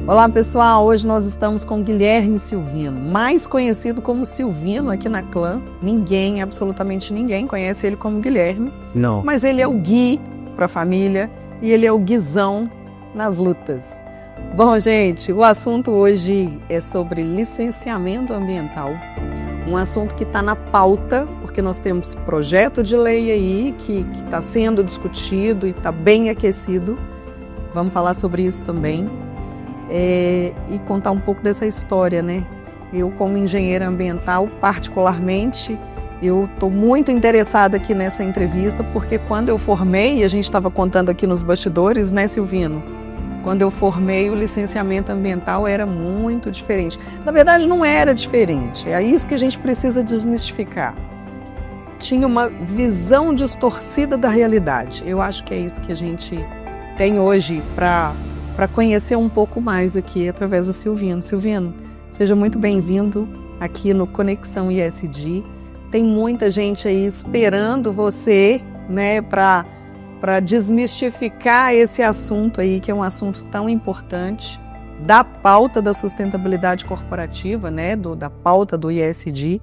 Olá pessoal, hoje nós estamos com Guilherme Silvino, mais conhecido como Silvino aqui na Clã. Ninguém, absolutamente ninguém conhece ele como Guilherme. Não. Mas ele é o Gui para a família e ele é o Guizão nas lutas. Bom gente, o assunto hoje é sobre licenciamento ambiental. Um assunto que está na pauta, porque nós temos projeto de lei aí que está sendo discutido e está bem aquecido. Vamos falar sobre isso também. E contar um pouco dessa história, né? Eu, como engenheira ambiental, particularmente, eu estou muito interessada aqui nessa entrevista, porque quando eu formei, a gente estava contando aqui nos bastidores, né, Silvino? Quando eu formei, o licenciamento ambiental era muito diferente. Na verdade, não era diferente. É isso que a gente precisa desmistificar. Tinha uma visão distorcida da realidade. Eu acho que é isso que a gente tem hoje para conhecer um pouco mais aqui através do Silvino. Silvino, seja muito bem-vindo aqui no Conexão ISD. Tem muita gente aí esperando você, né, para desmistificar esse assunto aí, que é um assunto tão importante, da pauta da sustentabilidade corporativa, né, da pauta do ISD.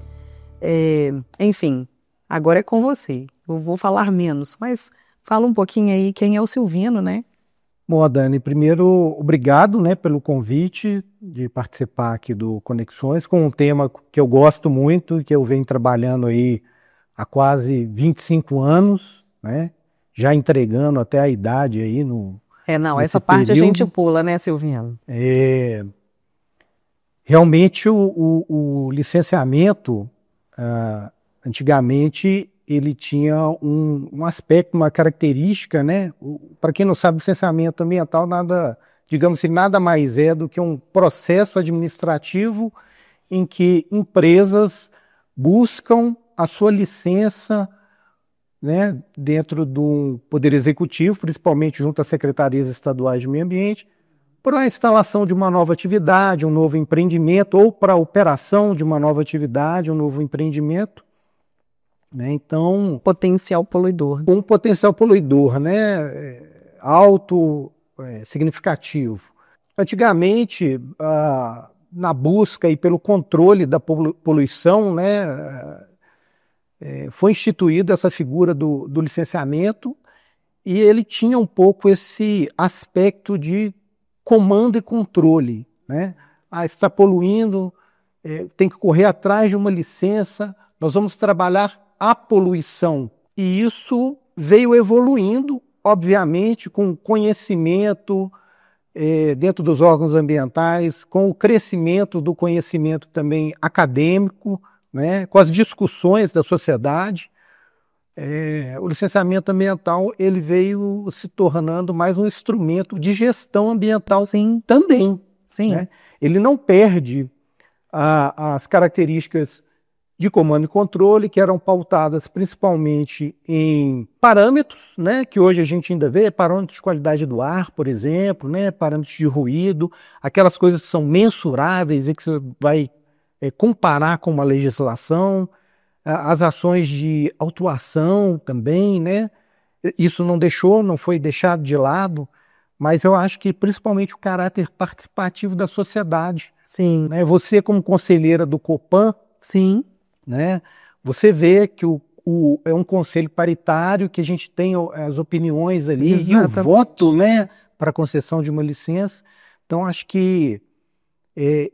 Enfim, agora é com você. Eu vou falar menos, mas fala um pouquinho aí quem é o Silvino, né? Bom, Dani, primeiro, obrigado, né, pelo convite de participar aqui do Conexões, com um tema que eu gosto muito e que eu venho trabalhando aí há quase 25 anos, né, já entregando até a idade aí essa parte período. A gente pula, né, Silvino? Realmente o licenciamento, antigamente, ele tinha um aspecto, uma característica, né? Para quem não sabe, o licenciamento ambiental digamos assim, nada mais é do que um processo administrativo em que empresas buscam a sua licença, né, dentro do Poder Executivo, principalmente junto às secretarias estaduais de meio ambiente, para a instalação de uma nova atividade, um novo empreendimento, ou para a operação de uma nova atividade, um novo empreendimento. Né? Então, potencial poluidor. Um potencial poluidor, né? Alto, significativo. Antigamente, na busca e pelo controle da poluição, né, foi instituída essa figura do licenciamento, e ele tinha um pouco esse aspecto de comando e controle. Né? Está poluindo, tem que correr atrás de uma licença, nós vamos trabalhar a poluição. E isso veio evoluindo, obviamente, com conhecimento dentro dos órgãos ambientais, com o crescimento do conhecimento também acadêmico, né, com as discussões da sociedade. O licenciamento ambiental ele veio se tornando mais um instrumento de gestão ambiental. Sim. Também. Sim. Né? Ele não perde as características de comando e controle, que eram pautadas principalmente em parâmetros, né, que hoje a gente ainda vê, parâmetros de qualidade do ar, por exemplo, né, parâmetros de ruído, aquelas coisas que são mensuráveis e que você vai comparar com uma legislação, as ações de autuação também, né, isso não foi deixado de lado, mas eu acho que principalmente o caráter participativo da sociedade. Sim. Né, você como conselheira do Copan, sim, né? Você vê que é um conselho paritário, que a gente tem as opiniões ali. Exatamente. E o voto, né, para a concessão de uma licença. Então, acho que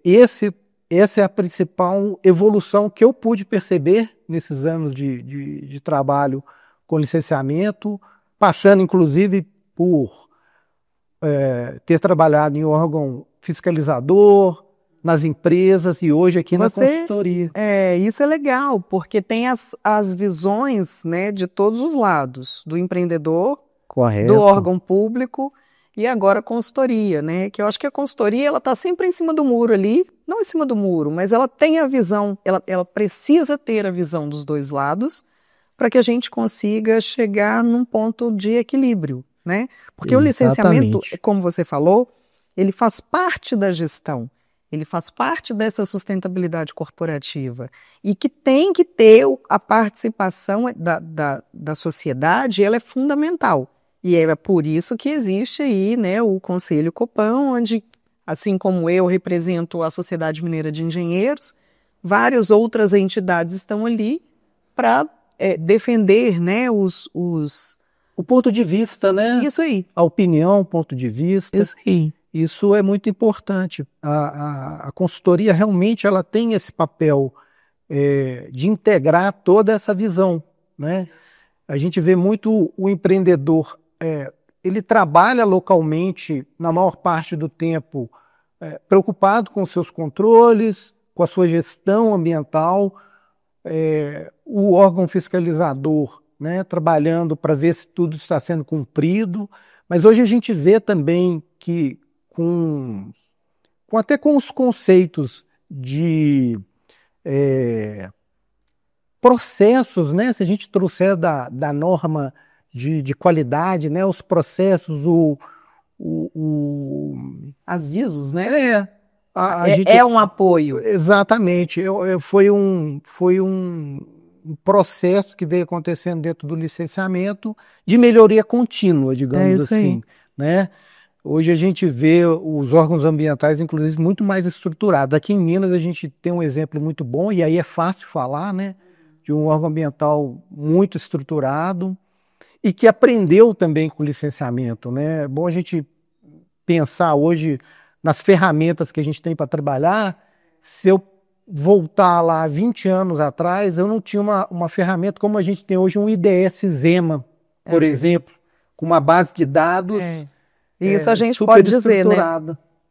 essa é a principal evolução que eu pude perceber nesses anos de trabalho com licenciamento, passando, inclusive, por ter trabalhado em órgão fiscalizador, nas empresas e hoje aqui na consultoria. Isso é legal, porque tem as visões, né, de todos os lados, do empreendedor, correto, do órgão público e agora a consultoria, né, que eu acho que a consultoria ela está sempre em cima do muro ali, não em cima do muro, mas ela tem a visão, ela precisa ter a visão dos dois lados para que a gente consiga chegar num ponto de equilíbrio, né, porque Exatamente. O licenciamento, como você falou, ele faz parte da gestão. Ele faz parte dessa sustentabilidade corporativa e que tem que ter a participação da sociedade, ela é fundamental. E é por isso que existe aí, né, o Conselho Copan, onde assim como eu represento a Sociedade Mineira de Engenheiros, várias outras entidades estão ali para defender, né, O ponto de vista, né? Isso aí. A opinião, o ponto de vista. Isso aí. Isso é muito importante. A consultoria realmente ela tem esse papel de integrar toda essa visão, né? A gente vê muito o empreendedor, ele trabalha localmente na maior parte do tempo preocupado com seus controles, com a sua gestão ambiental, o órgão fiscalizador, né, trabalhando para ver se tudo está sendo cumprido, mas hoje a gente vê também que até com os conceitos de processos, né, se a gente trouxer da norma de qualidade, né, os processos, as ISOs, né? gente, é um apoio. Exatamente. Foi um processo que veio acontecendo dentro do licenciamento de melhoria contínua, digamos assim, né? Hoje a gente vê os órgãos ambientais, inclusive, muito mais estruturados. Aqui em Minas a gente tem um exemplo muito bom, e aí é fácil falar, né? De um órgão ambiental muito estruturado e que aprendeu também com o licenciamento, né? É bom a gente pensar hoje nas ferramentas que a gente tem para trabalhar. Se eu voltar lá 20 anos atrás, eu não tinha uma ferramenta como a gente tem hoje, um IDS Zema, por exemplo, com uma base de dados isso a gente super pode dizer, né?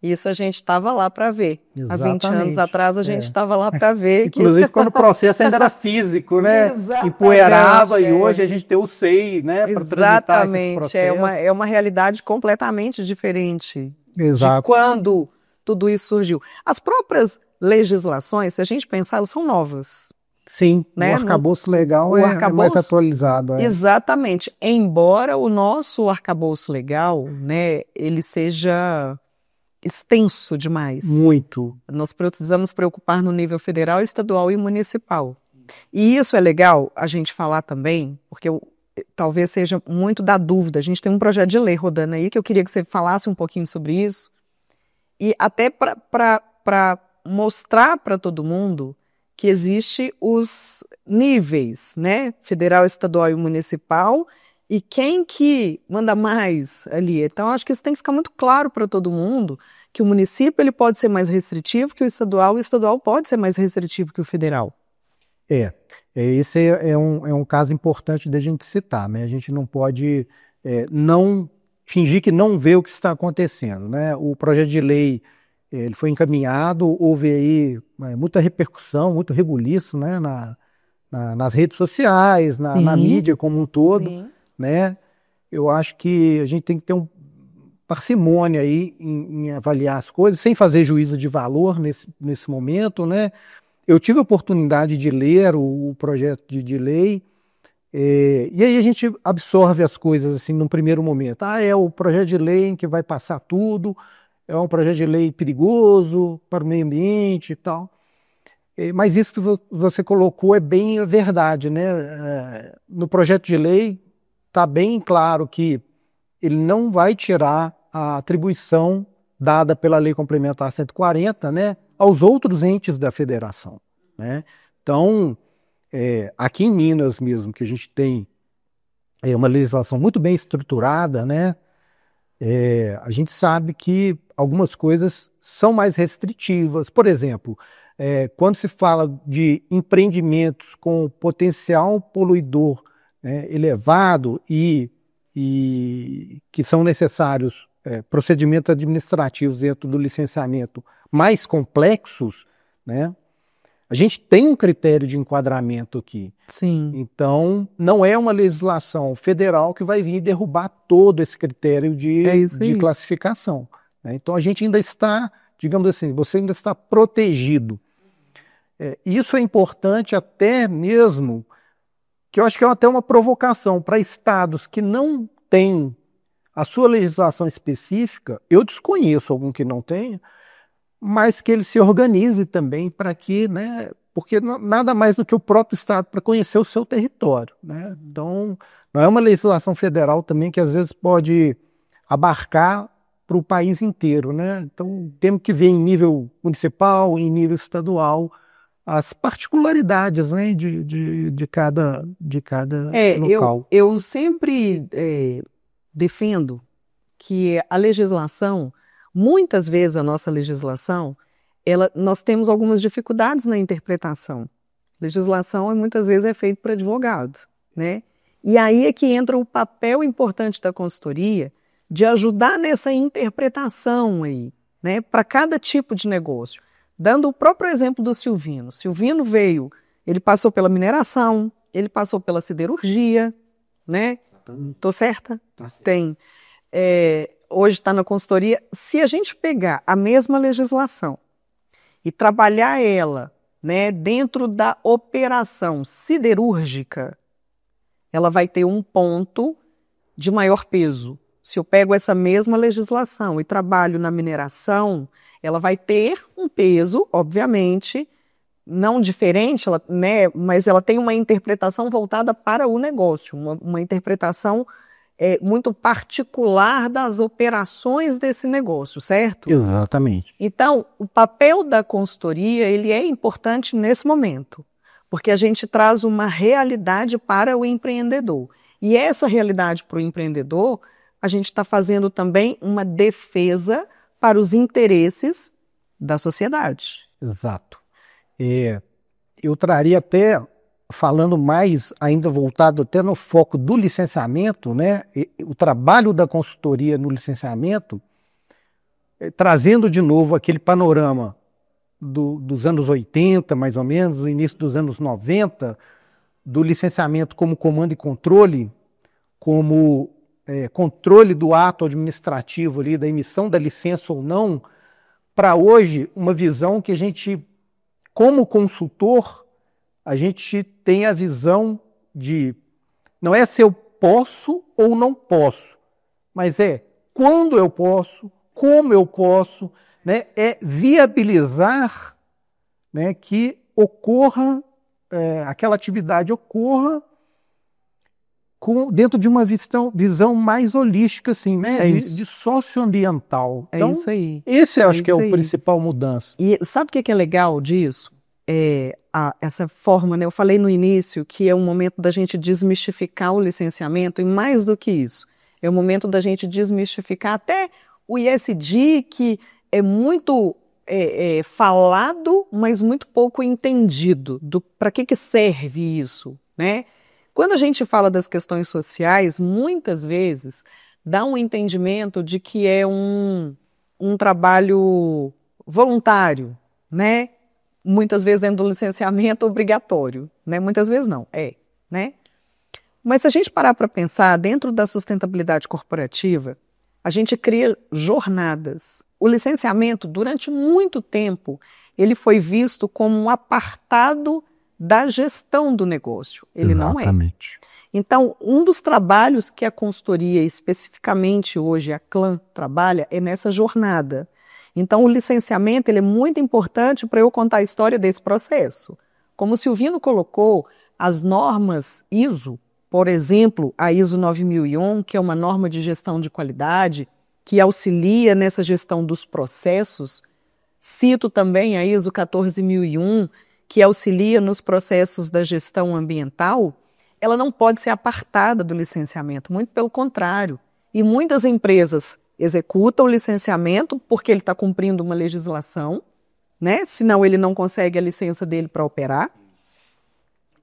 Isso a gente estava lá para ver. Exatamente. Há 20 anos atrás a gente estava lá para ver. Inclusive quando o processo ainda era físico, né? Exatamente, empoeirava, e hoje a gente tem o SEI, né? Para tramitar esses processos. É uma realidade completamente diferente. Exato. De quando tudo isso surgiu. As próprias legislações, se a gente pensar, elas são novas. Sim, né? O arcabouço legal é mais atualizado. Exatamente. Embora o nosso arcabouço legal, né, ele seja extenso demais. Muito. Nós precisamos preocupar no nível federal, estadual e municipal. E isso é legal a gente falar também, porque talvez seja muito da dúvida. A gente tem um projeto de lei rodando aí, que eu queria que você falasse um pouquinho sobre isso. E até para mostrar para todo mundo que existe os níveis, né? Federal, estadual e municipal, e quem que manda mais ali. Então, acho que isso tem que ficar muito claro para todo mundo, que o município ele pode ser mais restritivo que o estadual pode ser mais restritivo que o federal. Esse é um caso importante da gente citar, né? A gente não pode não fingir que não vê o que está acontecendo, né? O projeto de lei ele foi encaminhado, houve aí muita repercussão, muito rebuliço, né? Nas redes sociais, na mídia como um todo, né? Eu acho que a gente tem que ter parcimônia aí em avaliar as coisas, sem fazer juízo de valor nesse momento, né? Eu tive a oportunidade de ler o projeto de lei, e aí a gente absorve as coisas assim num primeiro momento. É o projeto de lei em que vai passar tudo, é um projeto de lei perigoso para o meio ambiente e tal. Mas isso que você colocou é bem a verdade, né? No projeto de lei está bem claro que ele não vai tirar a atribuição dada pela Lei Complementar 140, né, aos outros entes da federação, né? Então, aqui em Minas mesmo, que a gente tem uma legislação muito bem estruturada, né, a gente sabe que algumas coisas são mais restritivas. Por exemplo, quando se fala de empreendimentos com potencial poluidor, né, elevado e que são necessários procedimentos administrativos dentro do licenciamento mais complexos, né, a gente tem um critério de enquadramento aqui. Sim. Então, não é uma legislação federal que vai vir derrubar todo esse critério de classificação, né? Então, a gente ainda está, digamos assim, você ainda está protegido. Isso é importante até mesmo, que eu acho que é até uma provocação para estados que não têm a sua legislação específica. Eu desconheço algum que não tenha, mas que ele se organize também para que, né, porque nada mais do que o próprio estado para conhecer o seu território, né? Então, não é uma legislação federal também que às vezes pode abarcar para o país inteiro, né? Então, temos que ver em nível municipal, em nível estadual, as particularidades, né, de cada local. Eu sempre defendo que a legislação, muitas vezes a nossa legislação, nós temos algumas dificuldades na interpretação. Legislação muitas vezes é feita por advogado, né? E aí é que entra o papel importante da consultoria de ajudar nessa interpretação aí, né, para cada tipo de negócio. Dando o próprio exemplo do Silvino. Silvino ele passou pela mineração, ele passou pela siderurgia, né? Tô certa? Tá certo. Tem. Hoje está na consultoria. Se a gente pegar a mesma legislação e trabalhar ela, né, dentro da operação siderúrgica, ela vai ter um ponto de maior peso. Se eu pego essa mesma legislação e trabalho na mineração, ela vai ter um peso, obviamente, não diferente, né, mas ela tem uma interpretação voltada para o negócio, uma interpretação muito particular das operações desse negócio, certo? Exatamente. Então, o papel da consultoria, ele é importante nesse momento, porque a gente traz uma realidade para o empreendedor. E essa realidade para o empreendedor, a gente está fazendo também uma defesa para os interesses da sociedade. Exato. Eu traria até, falando mais, ainda voltado até no foco do licenciamento, né? O trabalho da consultoria no licenciamento, trazendo de novo aquele panorama dos anos 80, mais ou menos, início dos anos 90, do licenciamento como comando e controle, como controle do ato administrativo ali, da emissão da licença ou não, para hoje uma visão que a gente, como consultor, a gente tem a visão de, não é se eu posso ou não posso, mas quando eu posso, como eu posso, né, viabilizar, né, que ocorra, aquela atividade ocorra dentro de uma visão mais holística, assim, né, de socioambiental. Então, isso aí. Esse eu acho que é a principal mudança. E sabe o que é legal disso? Essa forma, né? Eu falei no início que é um momento da gente desmistificar o licenciamento, e mais do que isso, é o momento da gente desmistificar até o ISD, que é muito falado, mas muito pouco entendido para que serve isso, né? Quando a gente fala das questões sociais, muitas vezes dá um entendimento de que é um trabalho voluntário, né? Muitas vezes dentro do licenciamento obrigatório, né? Muitas vezes não, né? Mas se a gente parar para pensar, dentro da sustentabilidade corporativa, a gente cria jornadas. O licenciamento, durante muito tempo, ele foi visto como um apartado da gestão do negócio. Ele Exatamente. Não é. Então, um dos trabalhos que a consultoria, especificamente hoje a Clã trabalha, é nessa jornada. Então, o licenciamento ele é muito importante para eu contar a história desse processo. Como o Silvino colocou, as normas ISO, por exemplo, a ISO 9001, que é uma norma de gestão de qualidade, que auxilia nessa gestão dos processos. Cito também a ISO 14001, que auxilia nos processos da gestão ambiental. Ela não pode ser apartada do licenciamento, muito pelo contrário. E muitas empresas executam o licenciamento porque ele está cumprindo uma legislação, né? Senão ele não consegue a licença dele para operar.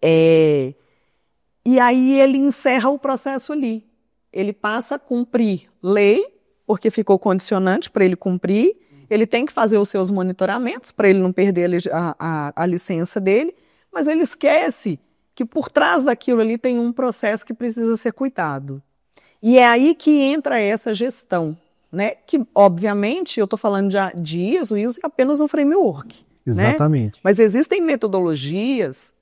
E aí ele encerra o processo ali. Ele passa a cumprir lei, porque ficou condicionante para ele cumprir. Ele tem que fazer os seus monitoramentos para ele não perder a licença dele, mas ele esquece que por trás daquilo ali tem um processo que precisa ser cuidado. E é aí que entra essa gestão, né? Que, obviamente, eu estou falando de ISO é apenas um framework. Exatamente. Né? Mas existem metodologias,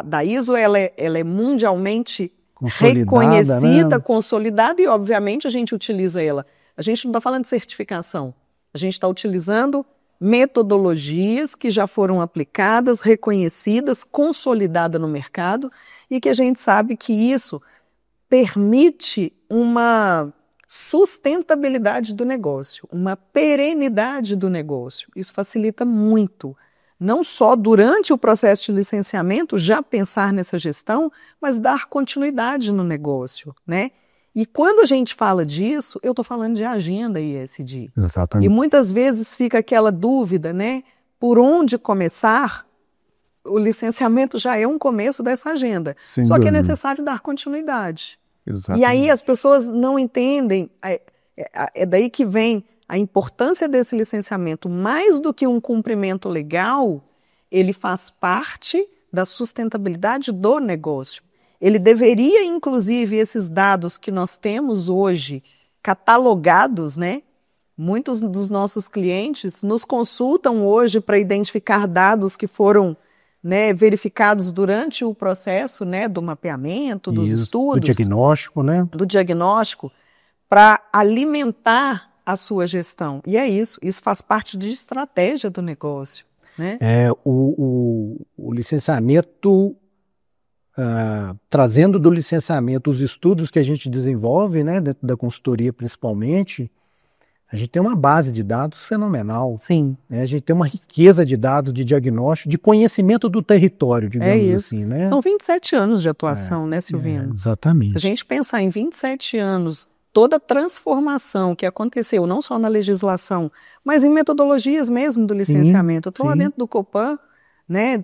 da ISO ela é mundialmente reconhecida, né? Consolidada, e, obviamente, a gente utiliza ela. A gente não está falando de certificação. A gente está utilizando metodologias que já foram aplicadas, reconhecidas, consolidadas no mercado, e que a gente sabe que isso permite uma sustentabilidade do negócio, uma perenidade do negócio. Isso facilita muito, não só durante o processo de licenciamento, já pensar nessa gestão, mas dar continuidade no negócio, né? E quando a gente fala disso, eu estou falando de agenda ESG. Exatamente. E muitas vezes fica aquela dúvida, né? Por onde começar? O licenciamento já é um começo dessa agenda. Sem Só que é dúvida. necessário dar continuidade. Exatamente. E aí as pessoas não entendem, é daí que vem a importância desse licenciamento. Mais do que um cumprimento legal, ele faz parte da sustentabilidade do negócio. Ele deveria, inclusive, esses dados que nós temos hoje catalogados, né? Muitos dos nossos clientes nos consultam hoje para identificar dados que foram, né, verificados durante o processo, né, do mapeamento, dos estudos. Do diagnóstico, né? Do diagnóstico, para alimentar a sua gestão. E é isso faz parte de estratégia do negócio, né? O licenciamento, trazendo do licenciamento os estudos que a gente desenvolve, né, dentro da consultoria principalmente, a gente tem uma base de dados fenomenal. Sim. Né? A gente tem uma riqueza de dados, de diagnóstico, de conhecimento do território, digamos assim. Né? São 27 anos de atuação, né, Silvino? Exatamente. Se a gente pensar em 27 anos, toda a transformação que aconteceu, não só na legislação, mas em metodologias mesmo do licenciamento. Eu estou lá dentro do Copan, né,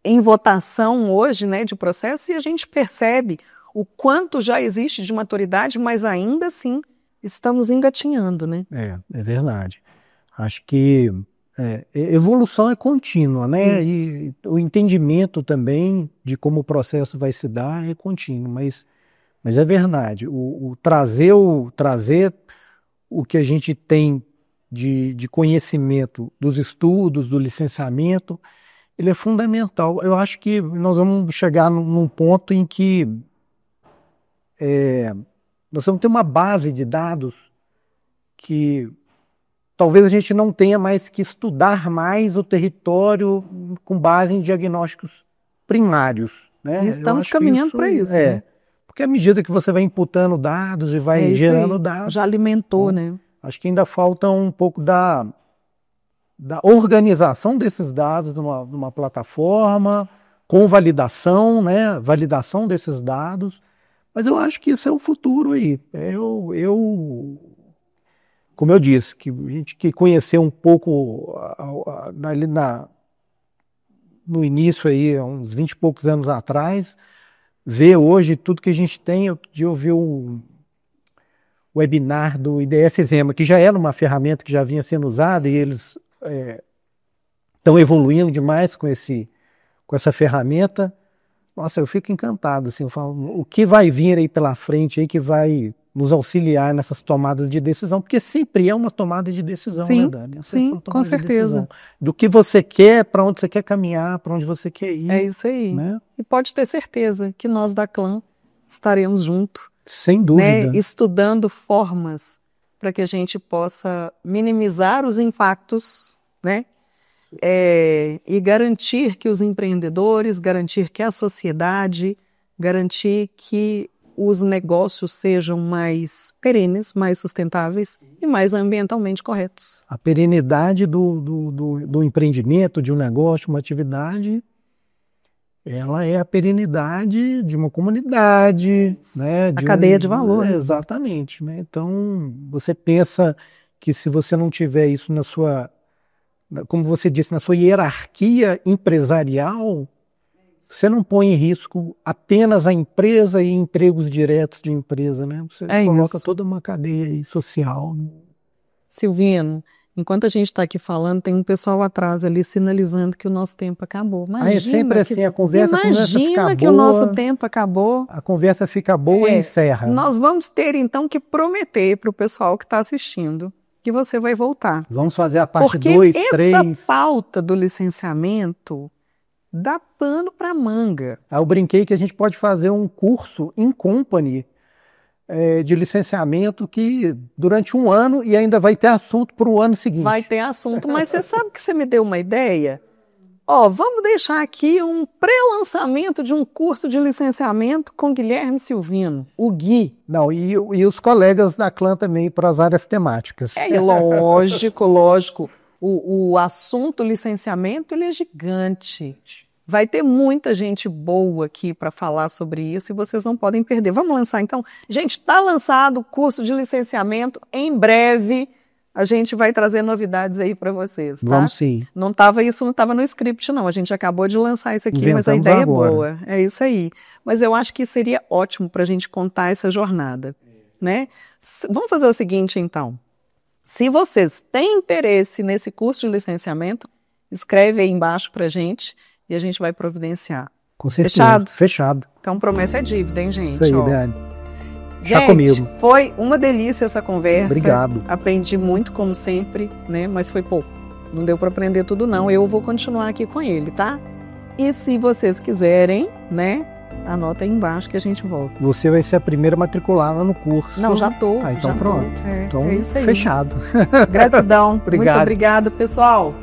em votação hoje, né, de processo, e a gente percebe o quanto já existe de maturidade, mas ainda assim estamos engatinhando, né? É verdade. Acho que evolução é contínua, né? E o entendimento também de como o processo vai se dar é contínuo, mas é verdade. Trazer o que a gente tem de conhecimento dos estudos, do licenciamento, ele é fundamental. Eu acho que nós vamos chegar num ponto em que nós vamos ter uma base de dados que talvez a gente não tenha mais que estudar mais o território com base em diagnósticos primários. Né? E estamos caminhando para isso. Né? Porque à medida que você vai imputando dados e vai gerando dados... Já alimentou, né? Acho que ainda falta um pouco da organização desses dados numa plataforma, com validação, né? Validação desses dados. Mas eu acho que isso é o futuro aí. Como eu disse, que a gente que conheceu um pouco ali no início aí, uns 20 e poucos anos atrás, ver hoje tudo que a gente tem. Eu ouvi o webinar do IDS Zema, que já era uma ferramenta que já vinha sendo usada e eles estão evoluindo demais com essa ferramenta. Nossa, eu fico encantado, assim, eu falo, o que vai vir aí pela frente aí que vai nos auxiliar nessas tomadas de decisão, porque sempre é uma tomada de decisão, sim, né, Dani? Sim, com certeza. Do que você quer, para onde você quer caminhar, para onde você quer ir. É isso aí. Né? E pode ter certeza que nós da Clã estaremos juntos. Sem dúvida. Né, estudando formas para que a gente possa minimizar os impactos, né? E garantir que os empreendedores, garantir que a sociedade, garantir que os negócios sejam mais perenes, mais sustentáveis e mais ambientalmente corretos. A perenidade do empreendimento, de um negócio, uma atividade, ela é a perenidade de uma comunidade, né? A cadeia de valor. Exatamente. Né? Então, você pensa que se você não tiver isso na sua, como você disse, na sua hierarquia empresarial, você não põe em risco apenas a empresa e empregos diretos de empresa, né? Você coloca toda uma cadeia aí social. Silvino, enquanto a gente está aqui falando, tem um pessoal atrás ali sinalizando que o nosso tempo acabou. Imagina é sempre assim, a conversa fica boa. Imagina que o nosso tempo acabou. A conversa fica boa e encerra. Nós vamos ter, então, que prometer para o pessoal que está assistindo que você vai voltar. Vamos fazer a parte 2, 3. Porque essa pauta do licenciamento dá pano para manga. Eu brinquei que a gente pode fazer um curso in company de licenciamento que durante um ano e ainda vai ter assunto para o ano seguinte. Vai ter assunto, mas você sabe que você me deu uma ideia? Ó, vamos deixar aqui um pré-lançamento de um curso de licenciamento com Guilherme Silvino, o Gui. Não, e os colegas da clã também para as áreas temáticas. É lógico, lógico. O assunto licenciamento, ele é gigante. Vai ter muita gente boa aqui para falar sobre isso e vocês não podem perder. Vamos lançar então? Gente, está lançado o curso de licenciamento. Em breve a gente vai trazer novidades aí para vocês, tá? Vamos sim. Isso não estava no script, não. A gente acabou de lançar isso aqui, Inventamos mas a ideia agora. é boa. É isso aí. Mas eu acho que seria ótimo para a gente contar essa jornada, né? Vamos fazer o seguinte, então. Se vocês têm interesse nesse curso de licenciamento, escreve aí embaixo para a gente e a gente vai providenciar. Com certeza. Fechado? Fechado. Então, promessa é dívida, hein, gente? Isso aí, Ó. Dani. Gente, Chá comigo. foi uma delícia essa conversa. Obrigado. Aprendi muito, como sempre, né? Mas foi pouco. Não deu para aprender tudo, não. Eu vou continuar aqui com ele, tá? E se vocês quiserem, né? Anota aí embaixo que a gente volta. Você vai ser a primeira matriculada no curso. Não, já tô. Ah, então já pronto. Tô. Então, é isso aí. fechado. Gratidão. Obrigado. Muito obrigado, pessoal.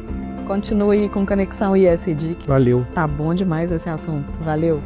Continue aí com Conexão ISDIC. Valeu. Tá bom demais esse assunto. Valeu.